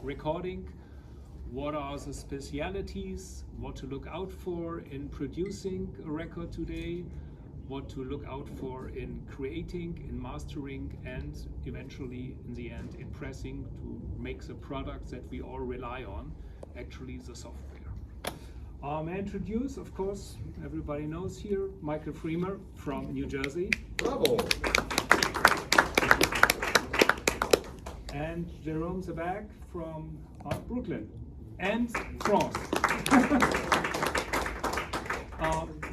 recording. What are the specialities? What to look out for in producing a record today? What to look out for in creating, in mastering, and eventually, in the end, in pressing to make the products that we all rely on, actually the software. May I introduce, of course, everybody knows here, Michael Fremer from New Jersey. Bravo! And Jerome Zabak from Brooklyn and France.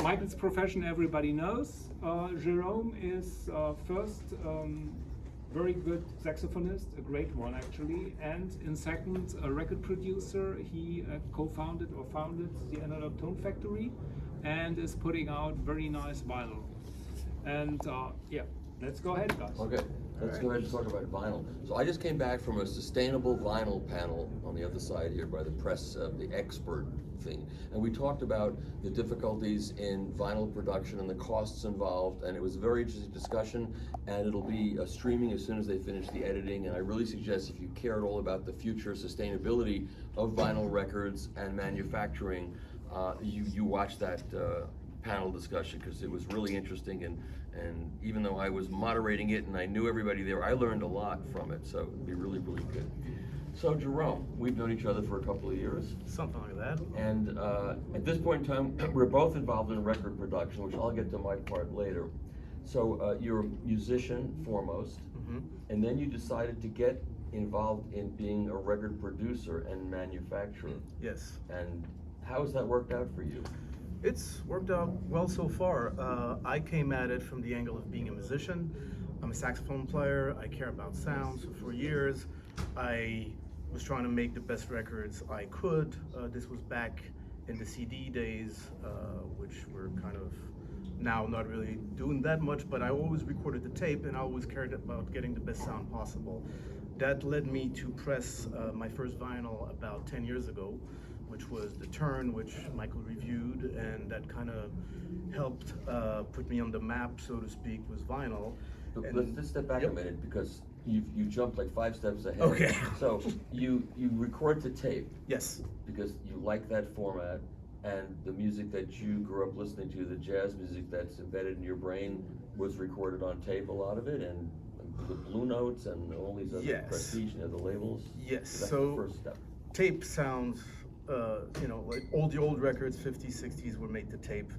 Michael's profession everybody knows. Jerome is first very good saxophonist, a great one actually, and in second a record producer. He co-founded or founded the Analog Tone Factory and is putting out very nice vinyl. And yeah, let's go ahead, guys. Okay, let's go ahead and talk about vinyl. So I just came back from a sustainable vinyl panel on the other side here by the press, the expert thing. And we talked about the difficulties in vinyl production and the costs involved, and it was a very interesting discussion, and it'll be streaming as soon as they finish the editing. And I really suggest if you care at all about the future sustainability of vinyl records and manufacturing, you watch that panel discussion, because it was really interesting, and even though I was moderating it and I knew everybody there, I learned a lot from it, so it'd be really, really good. So Jerome, we've known each other for a couple of years. Something like that. And at this point in time, we're both involved in record production, which I'll get to my part later. So you're a musician foremost, and then you decided to get involved in being a record producer and manufacturer. Yes. And how has that worked out for you? It's worked out well so far. I came at it from the angle of being a musician. I'm a saxophone player. I care about sound. So for years, I was trying to make the best records I could. This was back in the CD days, which were kind of now not really doing that much, but I always recorded the tape and I always cared about getting the best sound possible. That led me to press my first vinyl about 10 years ago, which was The Turn, which Michael reviewed, and that kind of helped put me on the map, so to speak, with vinyl. But let's step back a minute, because you jumped like 5 steps ahead. Okay. So you record to tape. Yes. Because you like that format, and the music that you grew up listening to, the jazz music that's embedded in your brain, was recorded on tape, a lot of it, and the Blue Notes and all these other prestige, the labels. Yes. So that's So the first step. tape sounds, like all the old records, 50s, 60s, were made to tape.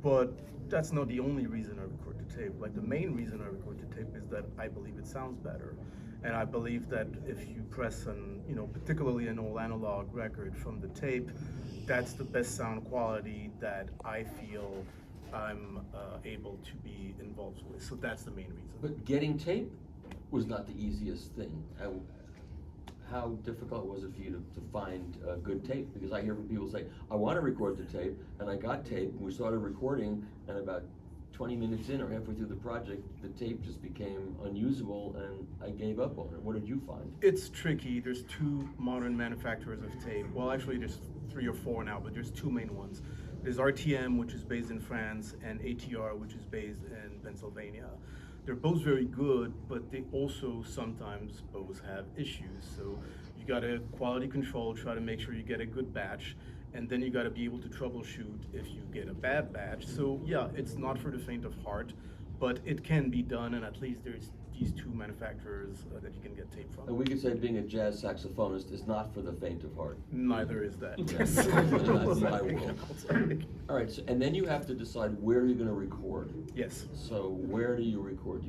But that's not the only reason I record to tape. Like, the main reason I record to tape is that I believe it sounds better. And I believe that if you press an, particularly an old analog record from the tape, that's the best sound quality that I feel I'm able to be involved with. So that's the main reason. But getting tape was not the easiest thing. How difficult was it for you to find good tape? Because I hear from people say, I want to record the tape, and I got tape, and we started recording, and about 20 minutes in or halfway through the project, the tape just became unusable, and I gave up on it. What did you find? It's tricky. There's 2 modern manufacturers of tape. Well, actually, there's 3 or 4 now, but there's 2 main ones. There's RTM, which is based in France, and ATR, which is based in Pennsylvania. They're both very good, but they also sometimes both have issues. So you gotta quality control, try to make sure you get a good batch, and then you gotta be able to troubleshoot if you get a bad batch. So yeah, it's not for the faint of heart, but it can be done, and at least there's these 2 manufacturers that you can get tape from. And we could say being a jazz saxophonist is not for the faint of heart. Neither is that. Yes. That's my world. All right, so, and then you have to decide where you're going to record. Yes. So where do you record?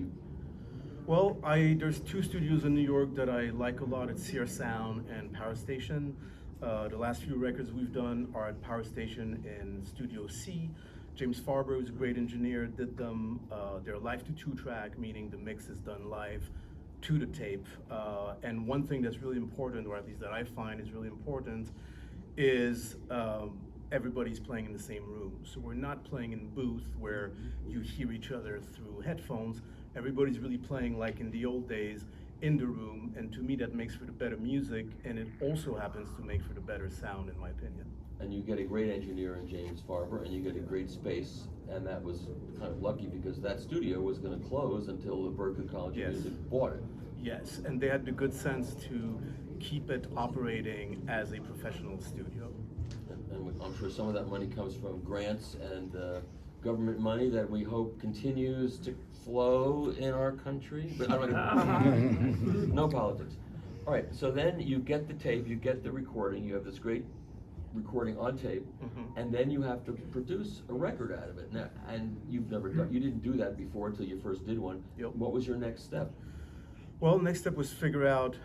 Well, there's 2 studios in New York that I like a lot. It's Sierra Sound and Power Station. The last few records we've done are at Power Station in Studio C. James Farber, who's a great engineer, did them. They're live to 2-track, meaning the mix is done live to the tape. And one thing that's really important, or at least that I find is really important, is everybody's playing in the same room. So we're not playing in booth where you hear each other through headphones. Everybody's really playing like in the old days in the room, and to me that makes for the better music, and it also happens to make for the better sound, in my opinion. And you get a great engineer in James Farber, and you get a great space, and that was kind of lucky because that studio was going to close until the Berklee College of Music bought it. Yes, and they had the good sense to keep it operating as a professional studio. And I'm sure some of that money comes from grants and government money that we hope continues to flow in our country. But I'm not gonna, no politics. All right, so then you get the tape, you get the recording, you have this great recording on tape, and then you have to produce a record out of it. Now, and you didn't do that before until you first did one. Yep. What was your next step? Well, next step was figure out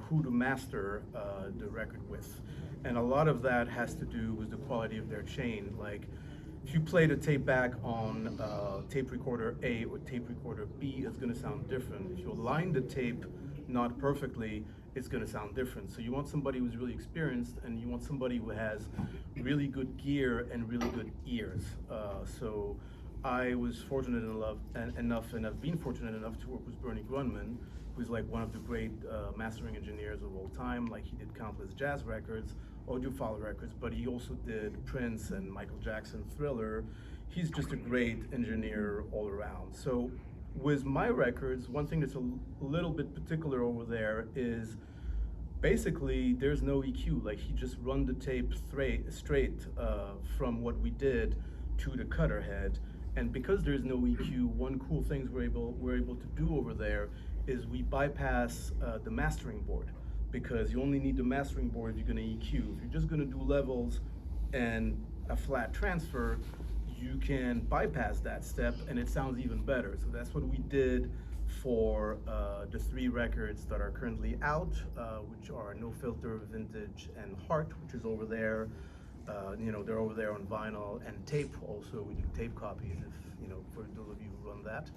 who to master the record with. And a lot of that has to do with the quality of their chain. Like, if you play the tape back on tape recorder A or tape recorder B, it's gonna sound different. If you align the tape not perfectly, it's gonna sound different. So you want somebody who's really experienced, and you want somebody who has really good gear and really good ears. So I was fortunate enough, and I've been fortunate enough to work with Bernie Grunman, who's like one of the great mastering engineers of all time. Like, he did countless jazz records, audiophile records, but he also did Prince and Michael Jackson, Thriller. He's just a great engineer all around. So with my records, one thing that's a little bit particular over there is basically there's no EQ. Like, he just run the tape straight from what we did to the cutter head. And because there's no EQ, one cool thing we're able to do over there is we bypass the mastering board, because you only need the mastering board if you're gonna EQ. If you're just gonna do levels and a flat transfer, you can bypass that step and it sounds even better. So that's what we did for the 3 records that are currently out, which are No Filter, Vintage, and Heart, which is over there. They're over there on vinyl and tape also. We do tape copies, if, for those of you who run that.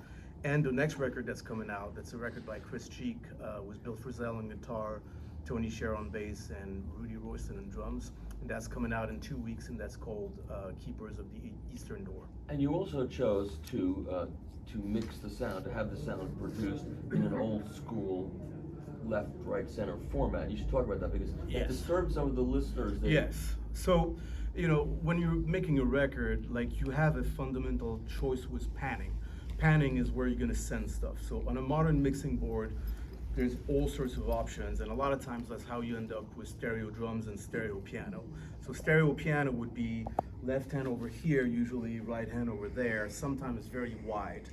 And the next record that's coming out, that's a record by Chris Cheek, with Bill Frisell on guitar, Tony Sher on bass, and Rudy Royston on drums. And that's coming out in 2 weeks, and that's called Keepers of the Eastern Door. And you also chose to mix the sound, to have the sound produced in an old school left, right, center format. You should talk about that, because it disturbed some of the listeners. Yes. So, when you're making a record, like, you have a fundamental choice with panning. Panning is where you're gonna send stuff. So on a modern mixing board, there's all sorts of options, and a lot of times that's how you end up with stereo drums and stereo piano. So stereo piano would be left hand over here, usually right hand over there. Sometimes it's very wide.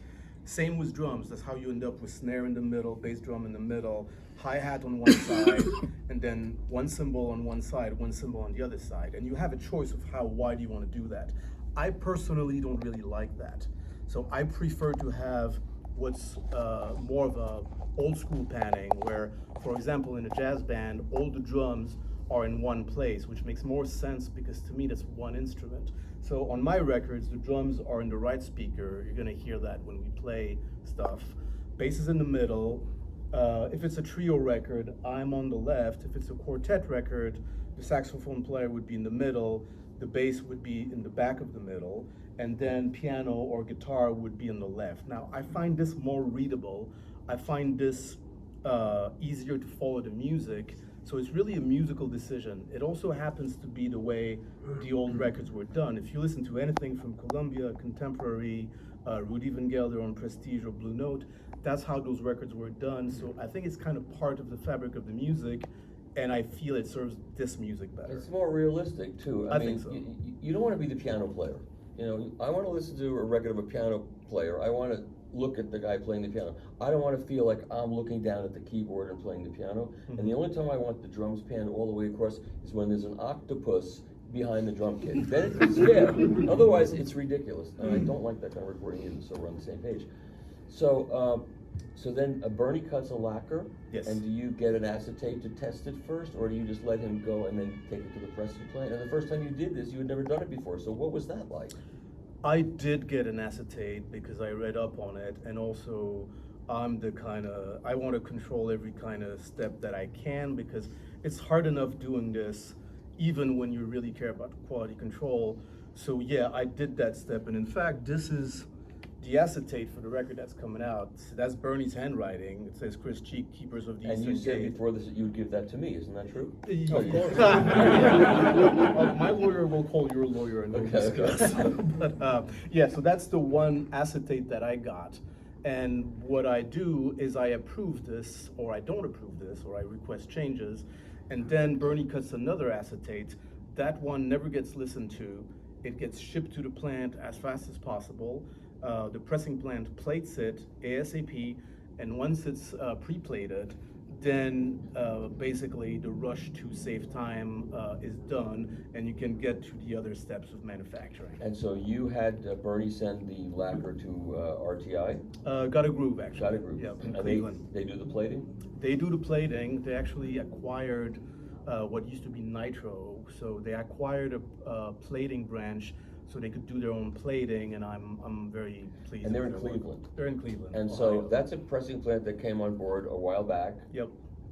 Same with drums, that's how you end up with snare in the middle, bass drum in the middle, hi-hat on one side, and then one cymbal on one side, one cymbal on the other side. And you have a choice of how wide you want to do that. I personally don't really like that. So I prefer to have what's more of a old school panning, where, for example, in a jazz band, all the drums are in one place, which makes more sense because to me that's one instrument. So on my records, the drums are in the right speaker. You're gonna hear that when we play stuff. Bass is in the middle. If it's a trio record, I'm on the left. If it's a quartet record, the saxophone player would be in the middle, the bass would be in the back of the middle, and then piano or guitar would be on the left. Now, I find this more readable. I find this easier to follow the music. So it's really a musical decision. It also happens to be the way the old records were done. If you listen to anything from Columbia, Contemporary, Rudy Van Gelder on Prestige or Blue Note, that's how those records were done. So I think it's kind of part of the fabric of the music, and I feel it serves this music better. It's more realistic too. I mean, think so. You don't want to be the piano player. I want to listen to a record of a piano player. I want to look at the guy playing the piano. I don't want to feel like I'm looking down at the keyboard and playing the piano. And the only time I want the drums panned all the way across is when there's an octopus behind the drum kit. Then it's, otherwise it's ridiculous. And I don't like that kind of recording either, so we're on the same page. So, so then Bernie cuts a lacquer. Yes. And do you get an acetate to test it first, or do you just let him go and then take it to the press and play? And the first time you did this, you had never done it before. So what was that like? I did get an acetate because I read up on it, and also I'm the kind of, I want to control every kind of step that I can, because it's hard enough doing this even when you really care about quality control. So yeah, I did that step, and in fact, this is the acetate for the record that's coming out. That's Bernie's handwriting. It says Chris Cheek, Keepers of the Eastern And you said Gate. before this that you would give that to me, isn't that true? Of course. My lawyer will call your lawyer and we'll discuss. But yeah, so that's the one acetate that I got. And what I do is I approve this, or I don't approve this, or I request changes, and then Bernie cuts another acetate. That one never gets listened to. It gets shipped to the plant as fast as possible. The pressing plant plates it ASAP, and once it's pre-plated, then basically the rush to save time is done, and you can get to the other steps of manufacturing. And so you had Bernie send the lacquer to RTI? Got a Groove, actually. Got a Groove. Yeah, in And Cleveland. they do the plating? They do the plating. They actually acquired what used to be Nitro. So they acquired a plating branch so they could do their own plating, and I'm very pleased. And they're with in their work. Cleveland. They're in Cleveland. And so Ohio. that's a pressing plant that came on board a while back. Yep.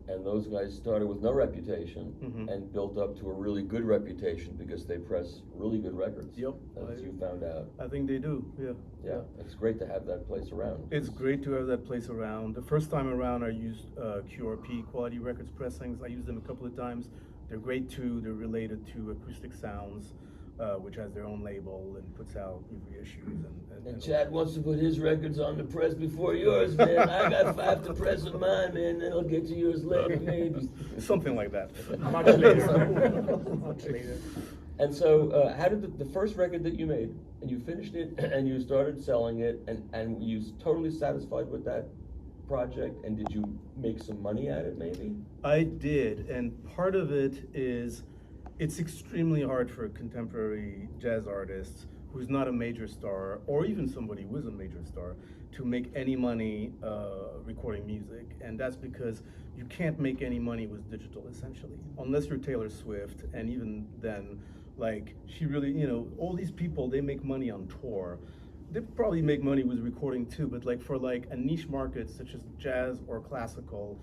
And those guys started with no reputation Mhm. and built up to a really good reputation because they press really good records. Yep. As you found out. I think they do. Yeah. Yeah, it's great to have that place around. It's great to have that place around. The first time around, I used QRP, Quality Records pressings. I used them a couple of times. They're great too. They're related to Acoustic Sounds, which has their own label and puts out new reissues. And Chad wants to put his records on the press before yours, man. I got 5 to press of mine, man. Then I'll get to yours later, maybe. Something like that. Much later. Much later. And so, how did the first record that you made, and you finished it, and you started selling it, and you totally satisfied with that project, and did you make some money at it, maybe? I did, and part of it is it's extremely hard for a contemporary jazz artist who's not a major star, or even somebody who is a major star, to make any money recording music. And that's because you can't make any money with digital, essentially, unless you're Taylor Swift, and even then, like, she really, all these people, they make money on tour. They probably make money with recording too, but like for like a niche market such as jazz or classical,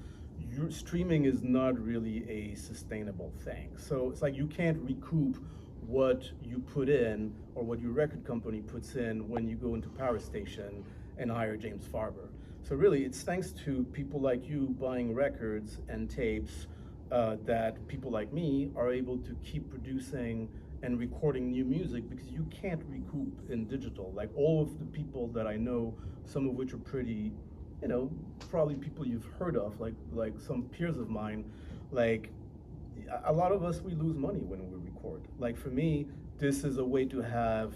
your streaming is not really a sustainable thing. So it's like you can't recoup what you put in or what your record company puts in when you go into Power Station and hire James Farber. So really, it's thanks to people like you buying records and tapes that people like me are able to keep producing and recording new music, because you can't recoup in digital. Like all of the people that I know, some of which are pretty, probably people you've heard of, like some peers of mine, like a lot of us, we lose money when we record. Like for me, this is a way to have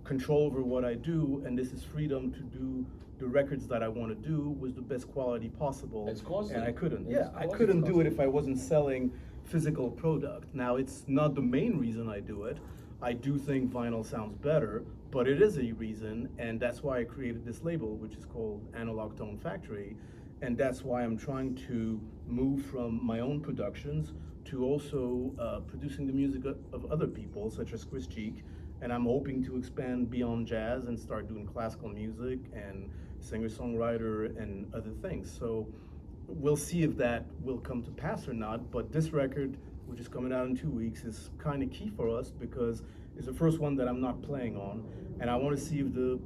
control over what I do, and this is freedom to do the records that I want to do with the best quality possible. It's costly. And I couldn't. It's Yeah, I costly. couldn't do it if I wasn't selling physical product. Now, it's not the main reason I do it. I do think vinyl sounds better, but it is a reason, and that's why I created this label, which is called Analog Tone Factory, and that's why I'm trying to move from my own productions to also producing the music of other people, such as Chris Cheek, and I'm hoping to expand beyond jazz and start doing classical music and singer-songwriter and other things. So we'll see if that will come to pass or not, but this record, which is coming out in 2 weeks, is kind of key for us because it's the first one that I'm not playing on, and I want to see if the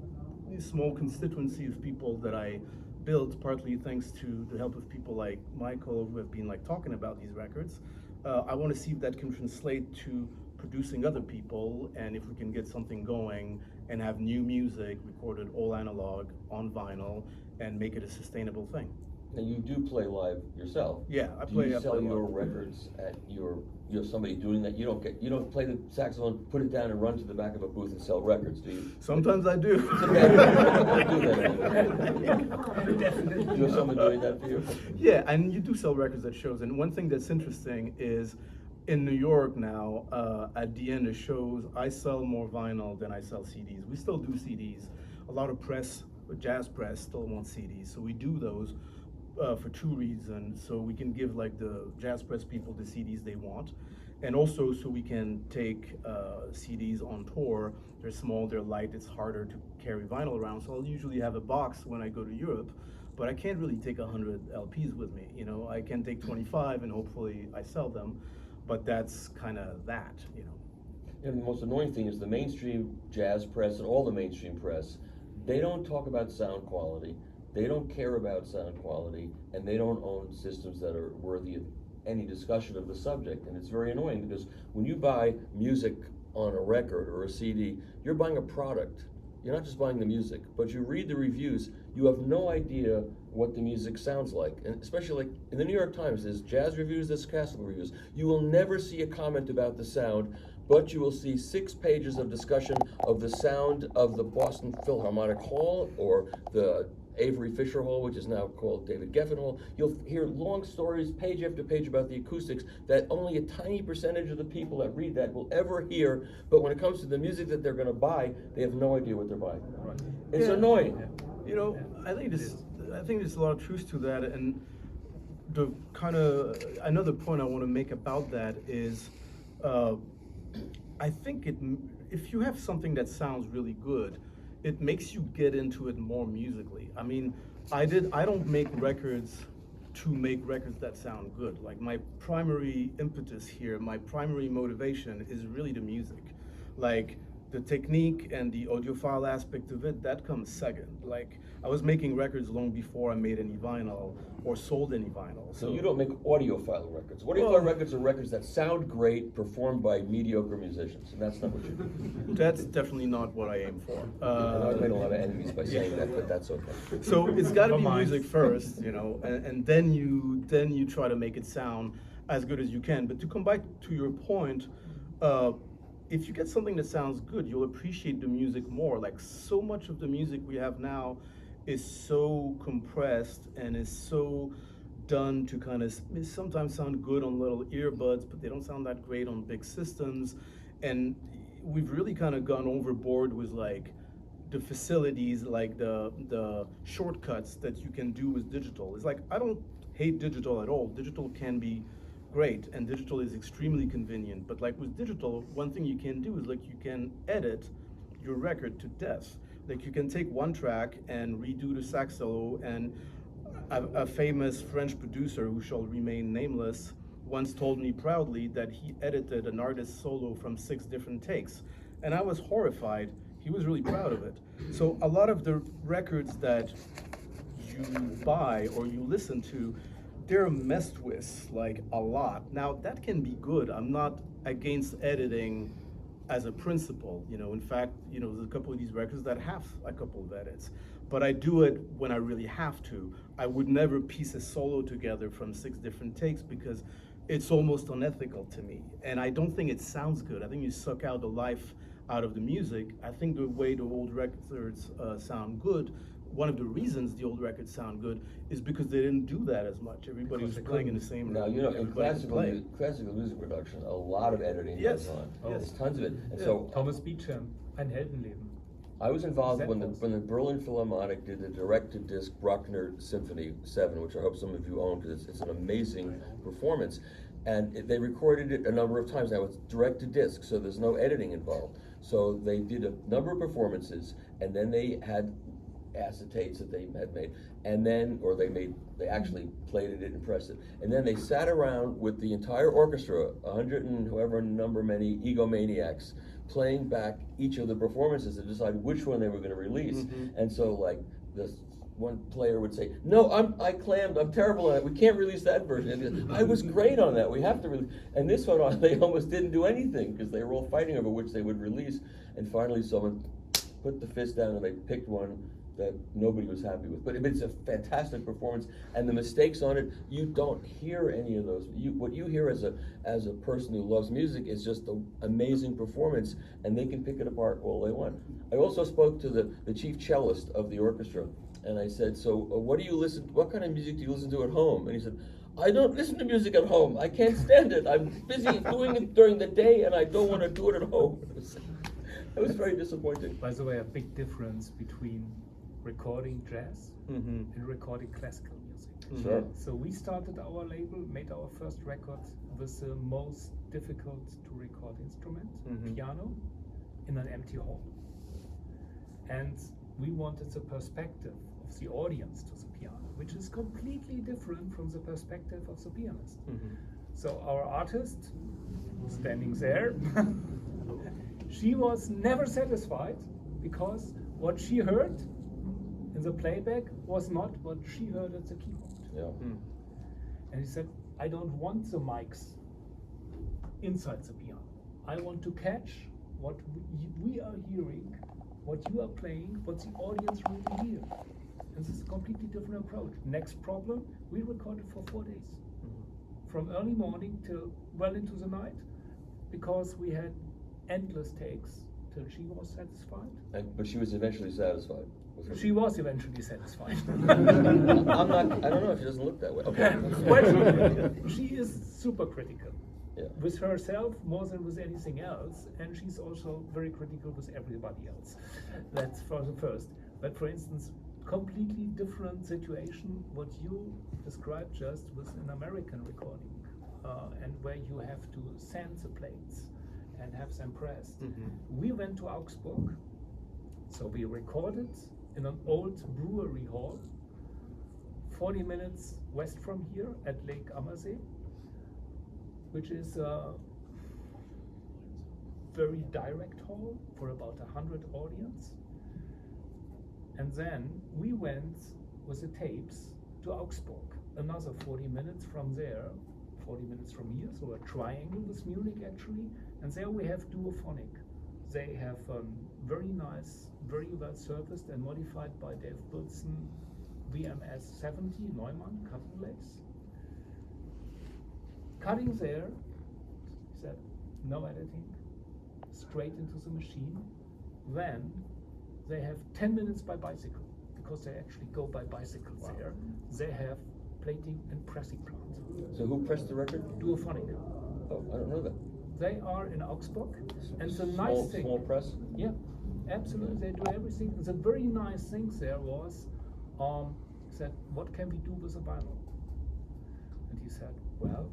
small constituency of people that I built, partly thanks to the help of people like Michael who have been like talking about these records, I want to see if that can translate to producing other people, and if we can get something going and have new music recorded all analog on vinyl and make it a sustainable thing. And you do play live yourself. Yeah, I Do play. you I sell play your live. records at you have somebody doing that? You don't play the saxophone, put it down, and run to the back of a booth and sell records, do you? Sometimes I do. It's okay. Don't do that anymore. Do you have someone doing that for you? Yeah, and you do sell records at shows. And one thing that's interesting is in New York now, at the end of shows, I sell more vinyl than I sell CDs. We still do CDs. A lot of press, jazz press, still want CDs. So we do those for two reasons. So we can give like the jazz press people the CDs they want. And also so we can take CDs on tour. They're small, they're light, it's harder to carry vinyl around. So I'll usually have a box when I go to Europe, but I can't really take 100 LPs with me. I can take 25 and hopefully I sell them, but that's kind of that. And the most annoying thing is the mainstream jazz press and all the mainstream press, they don't talk about sound quality, they don't care about sound quality, and they don't own systems that are worthy of any discussion of the subject. And it's very annoying because when you buy music on a record or a CD, you're buying a product. you're not just buying the music, but you read the reviews, you have no idea what the music sounds like. And especially like in the New York Times, there's jazz reviews, there's classical reviews. You will never see a comment about the sound, but you will see 6 pages of discussion of the sound of the Boston Philharmonic Hall or the Avery Fisher Hall, which is now called David Geffen Hall. You'll hear long stories, page after page, about the acoustics that only a tiny percentage of the people that read that will ever hear. But when it comes to the music that they're going to buy, they have no idea what they're buying. Right. It's annoying. You know, I think there's a lot of truth to that, and the kind of another point I want to make about that is, I think if you have something that sounds really good, it makes you get into it more musically. I mean, I don't make records to make records that sound good. Like, my primary impetus here, my primary motivation is really the music. Like, the technique and the audiophile aspect of it, that comes second. Like, I was making records long before I made any vinyl or sold any vinyl. So you don't make audiophile records. Audiophile records are records that sound great, performed by mediocre musicians, and that's not what you do. That's definitely not what I aim for. And I've made a lot of enemies by saying that, but that's okay. So it's got to be music first, you know, and then you try to make it sound as good as you can. But to come back to your point, if you get something that sounds good, you'll appreciate the music more. Like, so much of the music we have now is so compressed and is so done to kind of sometimes sound good on little earbuds, but they don't sound that great on big systems. And we've really kind of gone overboard with like the facilities, like the shortcuts that you can do with digital. It's like, I don't hate digital at all. Digital can be great, and digital is extremely convenient. But like with digital, one thing you can do is like you can edit your record to death. Like, you can take one track and redo the sax solo, and a famous French producer who shall remain nameless once told me proudly that he edited an artist's solo from 6 different takes. And I was horrified. He was really proud of it. So a lot of the records that you buy or you listen to, they're messed with like a lot. Now, that can be good. I'm not against editing as a principle, you know. In fact, you know, there's a couple of these records that have a couple of edits, but I do it when I really have to. I would never piece a solo together from 6 different takes because it's almost unethical to me, and I don't think it sounds good. I think you suck out the life out of the music. I think the way the old records sound good, one of the reasons the old records sound good is because they didn't do that as much. Everybody was playing in the same room. Now, you know, in Everybody classical music production, a lot of editing goes on. Yes. There's tons of it. And Yeah. so Thomas Beecham, Ein Heldenleben. I was involved That when was- the Berlin Philharmonic did the direct-to-disc Bruckner Symphony 7, which I hope some of you own because it's an amazing performance. And they recorded it a number of times. Now, it's direct-to-disc, so there's no editing involved. So they did a number of performances, and then they had acetates that they had made, and then, or they actually plated it and pressed it, and then they sat around with the entire orchestra, 100 and however number many egomaniacs, playing back each of the performances to decide which one they were going to release. Mm-hmm. And so, like, this one player would say, "No, I clammed. I'm terrible on it. We can't release that version." And he goes, "I was great on that. We have to release." And this one, they almost didn't do anything because they were all fighting over which they would release. And finally, someone put the fist down and they picked one that nobody was happy with. But it's a fantastic performance, and the mistakes on it, you don't hear any of those. What you hear as a person who loves music is just an amazing performance, and they can pick it apart all they want. I also spoke to the chief cellist of the orchestra, and I said, "So what kind of music do you listen to at home?" And he said, "I don't listen to music at home. I can't stand it. I'm busy doing it during the day, and I don't want to do it at home." It was very disappointing. By the way, a big difference between recording jazz Mm-hmm. and recording classical music. Sure. So we started our label, made our first record with the most difficult to record instrument, Mhm. piano, in an empty hall. And we wanted the perspective of the audience to the piano, which is completely different from the perspective of the pianist. Mm-hmm. So our artist, standing there, she was never satisfied because what she heard in the playback was not what she heard at the keyboard. Yeah. And he said, "I don't want the mics inside the piano. I want to catch what we are hearing what you are playing, what the audience really hear. And this is a completely different approach. Next problem, we recorded for 4 days. From early morning till well into the night, because we had endless takes till she was satisfied. But she was eventually satisfied. with her- She was eventually satisfied. I'm not, I don't know if she doesn't look that way. Okay. Well, she is super critical. Yeah. With herself more than with anything else, and she's also very critical with everybody else. That's for the first. But for instance, completely different situation what you described just with an American recording, and where you have to sand the plates and have them pressed. We went to Augsburg, so we recorded in an old brewery hall, 40 minutes west from here at Lake Ammersee, which is a very direct hall for about 100 audience. And then we went with the tapes to Augsburg, another 40 minutes from there, 40 minutes from here, so a triangle with Munich actually, and there we have duophonic. They have very nice, very well serviced and modified by Dave Wilson VMS 70 Neumann cutting lace. Cutting there, he said, no editing, straight into the machine. Then they have 10 minutes by bicycle, because they actually go by bicycles there. They have plating and pressing plant. So who pressed the record? Duophonic. Oh, I don't know that. They are in Augsburg, and the Small- nice thing. Small press? Yeah, absolutely. They do everything. The very nice thing there was, said, what can we do with a vinyl? And he said, well,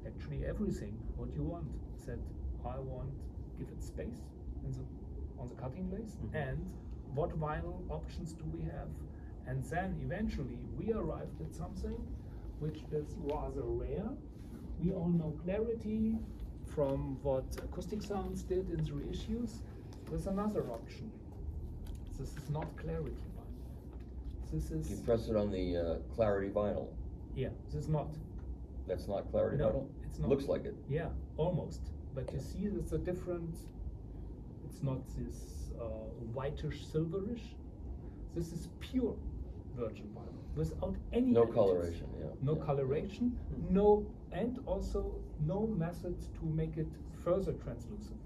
actually everything. What you want? He said, I want give it space on the cutting lace, and what vinyl options do we have? And then eventually we arrived at something which is rather rare. We all know Clarity from what Acoustic Sounds did in the reissues. There's another option. This is not Clarity vinyl. This is You press it on the Clarity vinyl. yeah. This is not. That's not Clarity No, vinyl? it's not. Looks like it. Yeah, almost. But you see, it's a different. It's not this whitish, silverish. This is pure virgin vinyl without any No additives. coloration, yeah. No Yeah. coloration, no, and also no method to make it further translucent.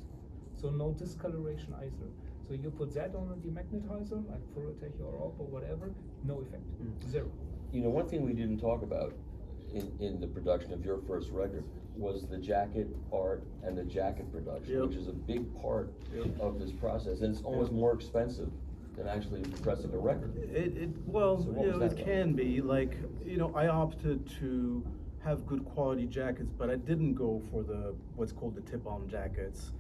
So no discoloration either. So you put that on a demagnetizer, like Furotech or Op or whatever, no effect, zero. You know, one thing we didn't talk about in the production of your first record was the jacket art and the jacket production, Yep. which is a big part Yep. of this process, and it's almost more expensive than actually pressing a record. Well, So what you was know, that it about? can be like, you know, I opted to have good quality jackets, but I didn't go for what's called the tip-on jackets,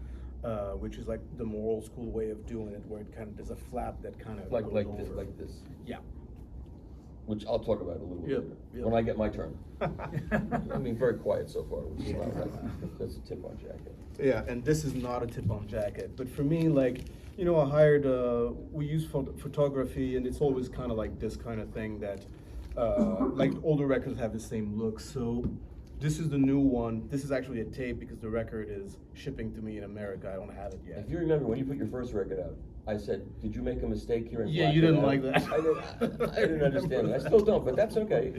which is like the more old school way of doing it, where it kind of there's a flap that kind of Like goes this, over. like this, Yeah. which I'll talk about a little bit Yep, later, yep. when I get my turn. I mean, very quiet so far, which is not right. That's a tip-on jacket. Yeah, and this is not a tip-on jacket, but for me, like, you know, I hired, we use photography, and it's always kind of like this kind of thing that, like older records have the same look, so this is the new one. This is actually a tape because the record is shipping to me in America. I don't have it yet. If you remember, when you put your first record out, I said, did you make a mistake here? And Yeah, black you it didn't out?" like that. I didn't understand it. I still don't, but that's okay.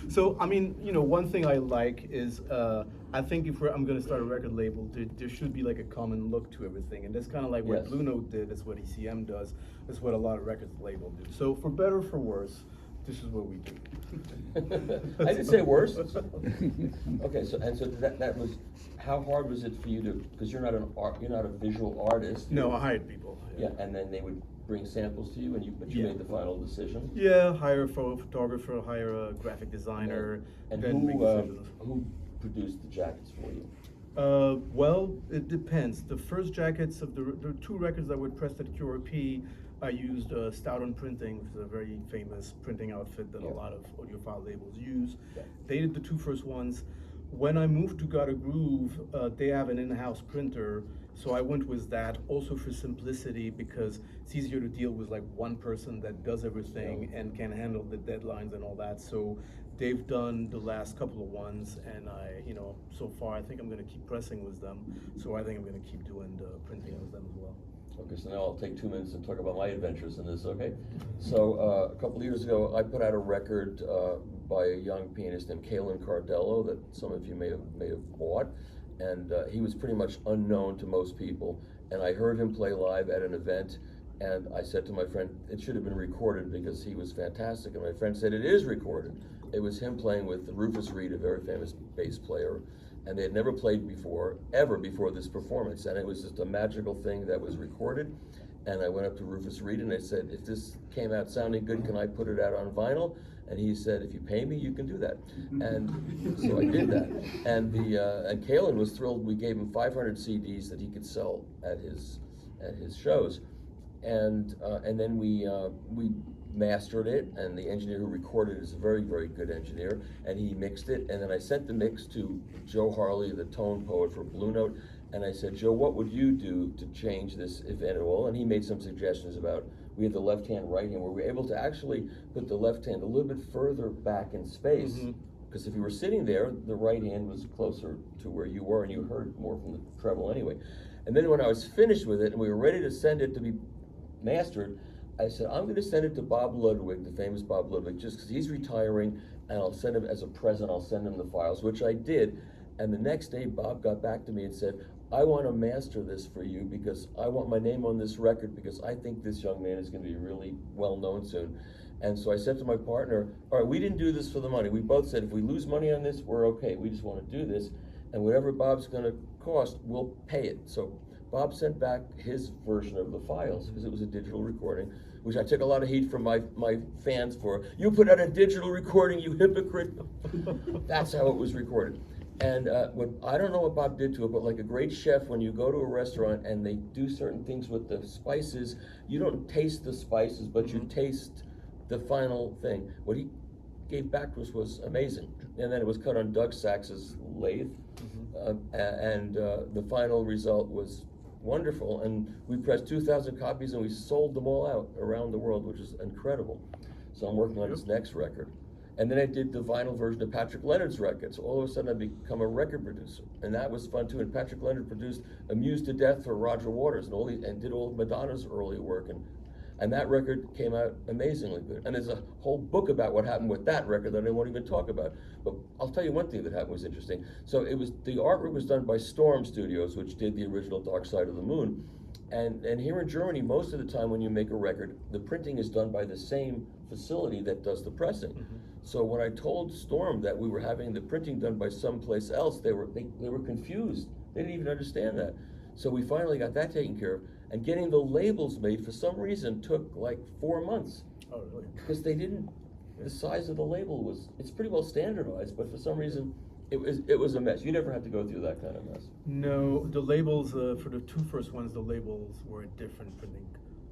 So, I mean, you know, one thing I like is, I think if I'm gonna start a record label, there should be like a common look to everything, and that's kind of like what Yes. Blue Note did. That's what ECM does. That's what a lot of records label do. So, for better or for worse, this is what we do. I didn't say worse. Okay, so that was, how hard was it for you to, because you're not a visual artist. No, I hired people. Yeah, and then they would bring samples to you, but you Yeah. made the final decision. Yeah, hire a photographer, hire a graphic designer, And then make decisions. who produced the jackets for you? Well, it depends. The first jackets of the two records that were pressed at QRP, I used Stoughton Printing, which is a very famous printing outfit that Yeah. a lot of audiophile labels use. Yeah. They did the two first ones. When I moved to Gotta Groove, they have an in-house printer, so I went with that, also for simplicity, because it's easier to deal with like one person that does everything Yeah. and can handle the deadlines and all that. So they've done the last couple of ones, and so far I think I'm gonna keep pressing with them. So I think I'm gonna keep doing the printing with them as well. Okay, so now I'll take 2 minutes and talk about my adventures in this, okay? So a couple of years ago, I put out a record by a young pianist named Kalen Cardello that some of you may have bought, and he was pretty much unknown to most people. And I heard him play live at an event, and I said to my friend, it should have been recorded because he was fantastic. And my friend said, it is recorded. It was him playing with Rufus Reid, a very famous bass player, and they had never played before, ever before this performance. And it was just a magical thing that was recorded. And I went up to Rufus Reid and I said, if this came out sounding good, can I put it out on vinyl? And he said, if you pay me, you can do that. And so I did that. And and Kalen was thrilled. We gave him 500 CDs that he could sell at his shows. And then we mastered it, and the engineer who recorded it is a very, very good engineer, and he mixed it. And then I sent the mix to Joe Harley, the tone poet for Blue Note, and I said, Joe, what would you do to change this, if at all? And he made some suggestions about, we had the left hand, right hand, where we were able to actually put the left hand a little bit further back in space. Because if you were sitting there, the right hand was closer to where you were, and you heard more from the treble anyway. And then when I was finished with it, and we were ready to send it to be mastered, I said, I'm going to send it to Bob Ludwig, the famous Bob Ludwig, just because he's retiring, and I'll send him as a present, I'll send him the files, which I did. And the next day, Bob got back to me and said, I want to master this for you because I want my name on this record because I think this young man is going to be really well known soon. And so I said to my partner, all right, we didn't do this for the money. We both said, if we lose money on this, we're okay. We just want to do this. And whatever Bob's going to cost, we'll pay it. So Bob sent back his version of the files because it was a digital recording, which I took a lot of heat from my fans for. You put out a digital recording, you hypocrite. That's how it was recorded. And I don't know what Bob did to it, but like a great chef, when you go to a restaurant and they do certain things with the spices, you don't taste the spices, but you taste the final thing. What he gave back to us was amazing. And then it was cut on Doug Sax's lathe, and the final result was wonderful. And we pressed 2,000 copies and we sold them all out around the world, which is incredible. So I'm working on his next record. And then I did the vinyl version of Patrick Leonard's record. So all of a sudden I become a record producer. And that was fun too. And Patrick Leonard produced Amused to Death for Roger Waters and did all of Madonna's early work. And that record came out amazingly good. And there's a whole book about what happened with that record that I won't even talk about. But I'll tell you one thing that happened was interesting. So the artwork was done by Storm Studios, which did the original Dark Side of the Moon. And here in Germany, most of the time when you make a record, the printing is done by the same facility that does the pressing. So when I told Storm that we were having the printing done by someplace else, they were confused. They didn't even understand that. So we finally got that taken care of. And getting the labels made, for some reason, took like 4 months. Oh, really? Because they didn't, the size of the label it's pretty well standardized, but for some reason, it was a mess. You never had to go through that kind of mess. No, the labels, for the two first ones, the labels were a different printing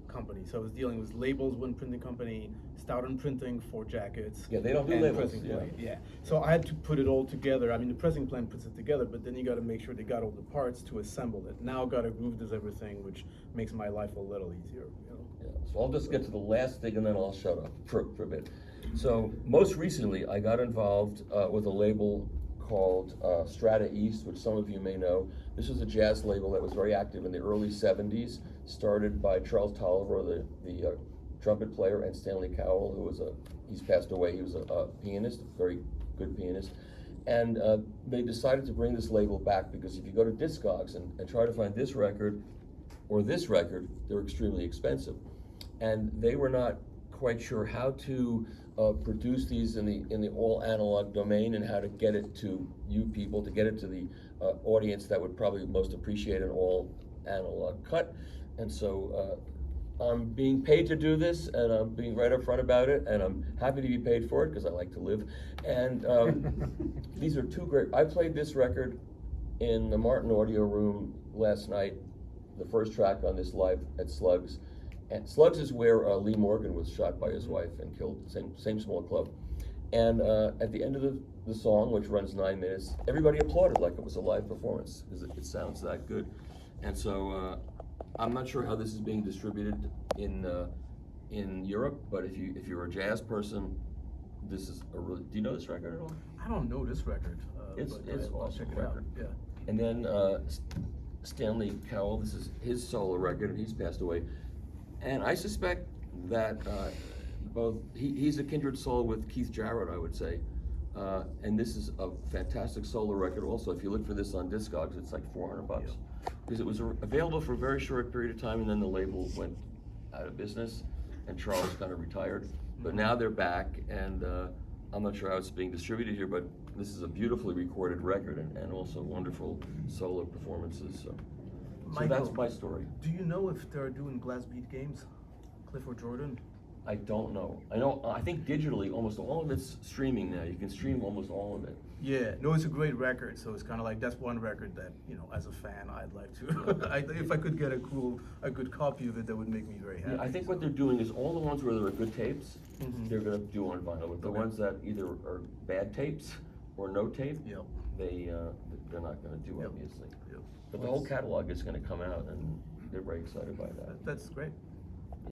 company. So I was dealing with Labels, one printing company, Stoughton Printing, 4 Jackets. Yeah, they don't do and labels. Pressing Plant, yeah. So I had to put it all together. I mean, the pressing plant puts it together, but then you got to make sure they got all the parts to assemble it. Now got a groove does everything, which makes my life a little easier. You know? Yeah, so I'll just get to the last thing and then I'll shut up for a bit. So most recently, I got involved with a label called Strata East, which some of you may know. This was a jazz label that was very active in the early 70s, started by Charles Tolliver, the trumpet player, and Stanley Cowell, who he's passed away. He was a pianist, very good pianist. And they decided to bring this label back because if you go to Discogs and try to find this record or this record, they're extremely expensive. And they were not quite sure how to produce these in the all analog domain and how to get it to you people, to get it to the audience that would probably most appreciate an all analog cut. And so I'm being paid to do this, and I'm being right up front about it, and I'm happy to be paid for it because I like to live. And these are 2 great. I played this record in the Martin Audio Room last night, the first track on this live at Slugs. And Slugs is where Lee Morgan was shot by his wife and killed, same small club. And at the end of the song, which runs 9 minutes, everybody applauded like it was a live performance because it sounds that good. And so I'm not sure how this is being distributed in Europe, but if you're a jazz person, this is a really. Do you know this record at all? I don't know this record. It's I'll awesome check it record. out. Yeah. And then Stanley Cowell. This is his solo record, and he's passed away. And I suspect that he's a kindred soul with Keith Jarrett, I would say. And this is a fantastic solo record also. If you look for this on Discogs, it's like $400. Because it was available for a very short period of time, and then the label went out of business, and Charles kind of retired. But now they're back, and I'm not sure how it's being distributed here, but this is a beautifully recorded record, and also wonderful solo performances. So Michael, that's my story. Do you know if they're doing Glass Beat games, Clifford Jordan? I don't know. I think digitally, almost all of it's streaming now. You can stream almost all of it. Yeah, no, it's a great record. So it's kind of like, that's one record that, you know, as a fan, I'd like to. If I could get a good copy of it, that would make me very happy. Yeah, I think what they're doing is all the ones where there are good tapes, they're going to do on vinyl. But the ones that either are bad tapes or no tape, they're not going to do, obviously. But the whole catalog is going to come out, and they're very excited by that. That's great.